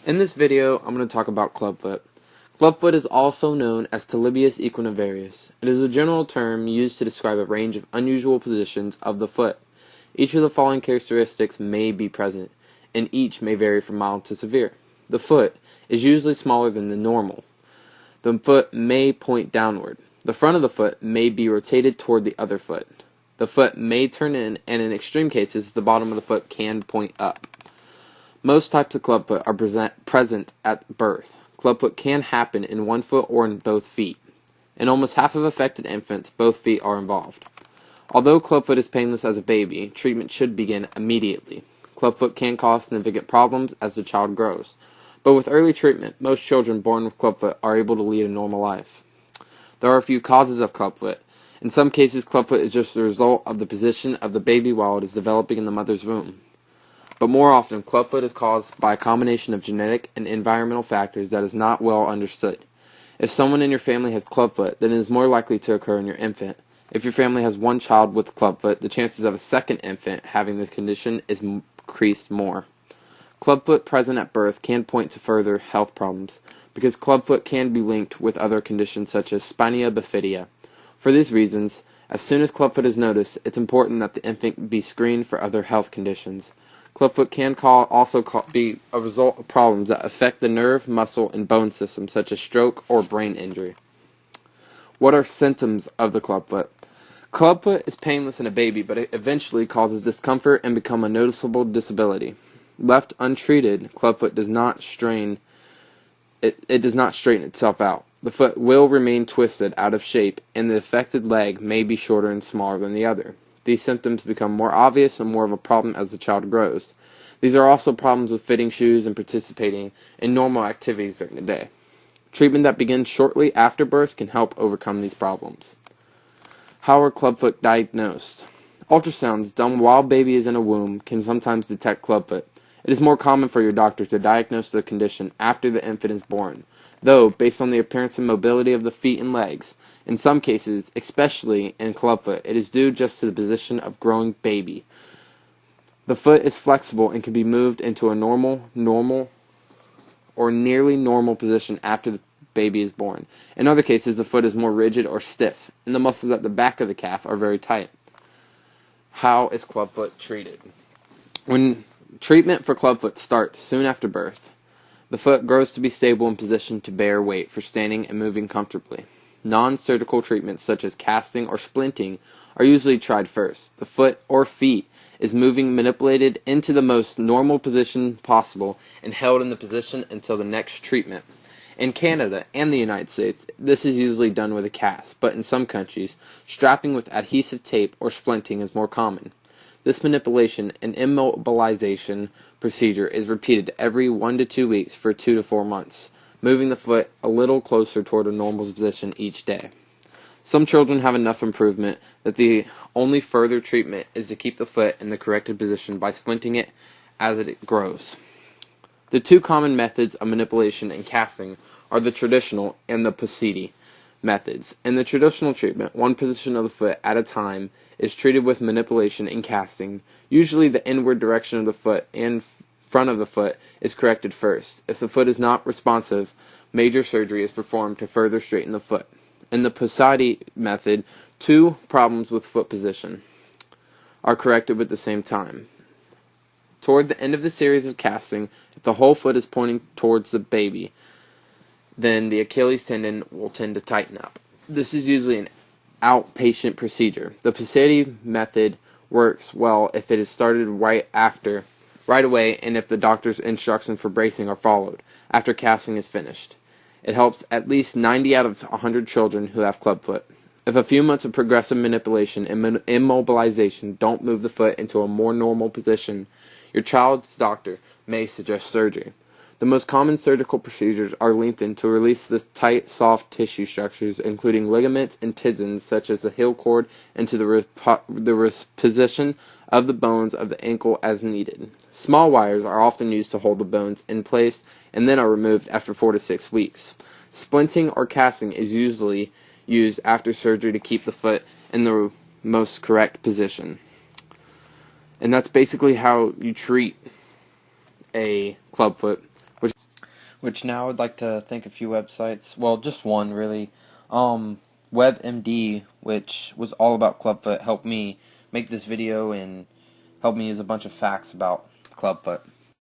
In this video, I'm going to talk about clubfoot. Clubfoot is also known as talibius equinovarius. It is a general term used to describe a range of unusual positions of the foot. Each of the following characteristics may be present, and each may vary from mild to severe. The foot is usually smaller than the normal. The foot may point downward. The front of the foot may be rotated toward the other foot. The foot may turn in, and in extreme cases, the bottom of the foot can point up. Most types of clubfoot are present at birth. Clubfoot can happen in one foot or in both feet. In almost half of affected infants, both feet are involved. Although clubfoot is painless as a baby, treatment should begin immediately. Clubfoot can cause significant problems as the child grows. But with early treatment, most children born with clubfoot are able to lead a normal life. There are a few causes of clubfoot. In some cases, clubfoot is just the result of the position of the baby while it is developing in the mother's womb. But more often, clubfoot is caused by a combination of genetic and environmental factors that is not well understood. If someone in your family has clubfoot, then it is more likely to occur in your infant. If your family has one child with clubfoot, the chances of a second infant having this condition is increased more. Clubfoot present at birth can point to further health problems, because clubfoot can be linked with other conditions such as spina bifida. For these reasons, as soon as clubfoot is noticed, it's important that the infant be screened for other health conditions. Clubfoot can also be a result of problems that affect the nerve, muscle, and bone system, such as stroke or brain injury. What are symptoms of the clubfoot? Clubfoot is painless in a baby, but it eventually causes discomfort and becomes a noticeable disability. Left untreated, clubfoot does not straighten itself out. The foot will remain twisted, out of shape, and the affected leg may be shorter and smaller than the other. These symptoms become more obvious and more of a problem as the child grows. These are also problems with fitting shoes and participating in normal activities during the day. Treatment that begins shortly after birth can help overcome these problems. How are clubfoot diagnosed? Ultrasounds done while baby is in a womb can sometimes detect clubfoot. It is more common for your doctor to diagnose the condition after the infant is born, though, based on the appearance and mobility of the feet and legs, in some cases, especially in clubfoot, it is due just to the position of growing baby. The foot is flexible and can be moved into a normal, or nearly normal position after the baby is born. In other cases, the foot is more rigid or stiff, and the muscles at the back of the calf are very tight. How is clubfoot treated? When treatment for clubfoot starts soon after birth, the foot grows to be stable and positioned to bear weight for standing and moving comfortably. Non-surgical treatments such as casting or splinting are usually tried first. The foot or feet is manipulated into the most normal position possible and held in the position until the next treatment. In Canada and the United States, this is usually done with a cast, but in some countries, strapping with adhesive tape or splinting is more common. This manipulation and immobilization procedure is repeated every 1 to 2 weeks for 2 to 4 months, moving the foot a little closer toward a normal position each day. Some children have enough improvement that the only further treatment is to keep the foot in the corrected position by splinting it as it grows. The two common methods of manipulation and casting are the traditional and the Positi methods. In the traditional treatment, one position of the foot at a time is treated with manipulation and casting. Usually the inward direction of the foot and front of the foot is corrected first. If the foot is not responsive, major surgery is performed to further straighten the foot. In the Positi method, two problems with foot position are corrected at the same time. Toward the end of the series of casting, if the whole foot is pointing towards the baby, then the Achilles tendon will tend to tighten up. This is usually an outpatient procedure. The Positi method works well if it is started right away and if the doctor's instructions for bracing are followed after casting is finished. It helps at least 90 out of 100 children who have clubfoot. If a few months of progressive manipulation and immobilization don't move the foot into a more normal position, your child's doctor may suggest surgery. The most common surgical procedures are lengthened to release the tight, soft tissue structures, including ligaments and tendons such as the heel cord, and to the reposition of the bones of the ankle as needed. Small wires are often used to hold the bones in place and then are removed after 4 to 6 weeks. Splinting or casting is usually used after surgery to keep the foot in the most correct position. And that's basically how you treat a clubfoot. Which now I'd like to thank a few websites. Well, just one really. WebMD, which was all about clubfoot, helped me make this video and helped me use a bunch of facts about clubfoot.